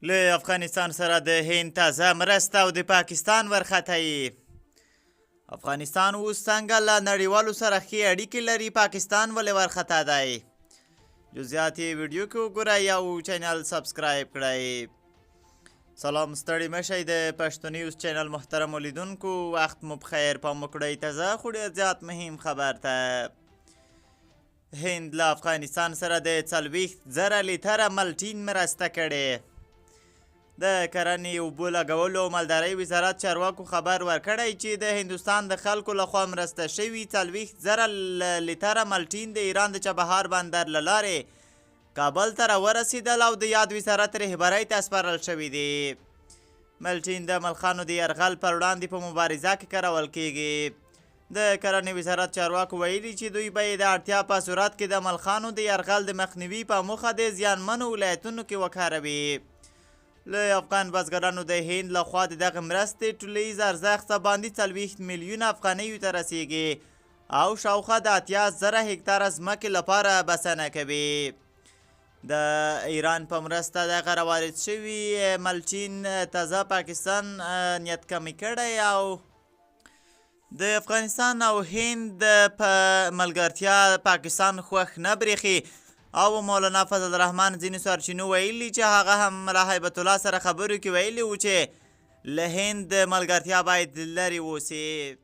له افغانستان سره د هند تازه مرسته او د پاکستان ورختایي. افغانستان اوس څنګه له نړیوالو سره ښې اړیکې لري؟ پاکستان ولې ورخطا دی؟ جزئیات یې ویډیو کې وګورئ او چینل سبسکرایب کړئ. سلام، ستړي مشئ د پښتو نیوز چینل محترمو لیدونکو، وخت مو بخیر. پام وکړئ تازه خو ډېر زیات مهم خبر ته. هند له افغانستان سره د 40,000 لیتره ملټین مرسته کړې. د کرنې، اوبو لګولو او مالدارۍ وزارت چارواکو خبر ورکړی چې د هندوستان د خلکو لخوا مرسته شوي 40,000 لیتره ملټین د ایران د چابهار بندر له لارې کابل ته راورسېدل او د یاد وزارت رهبرۍ ته سپارل شوي دي. ملټین د ملخانو د یرغل پر وړاندې په مبارزه کې کارول کیږي. د کرنې وزارت چارواکو ویلي چې دوی به یې د اړتیا په صورت کې د ملخانو د یرغل د مخنیوي په موخه د زیانمنو ولایتونو کې وکاروي. له افغان بزګرانو د هند لخوا د دغه مرستې ټولیز ارزښت باندې 40 میلیونه افغانیو ته رسیږي او شاوخوا د 80,000 هکتاره ځمکې لپاره بسنه کوي. د ایران په مرسته دغه راوارد شوي ملچین تازه پاکستان نیت کمی کړی او د افغانستان او هند په ملګرتیا پاکستان خوښ نه برېښي. او مولانا فضل الرحمن ځینو سرچینو ویلي چې هغه هم له هیبت الله سره خبرو کې ویلي و چې له هند ملګرتیا باید لرې اوسي.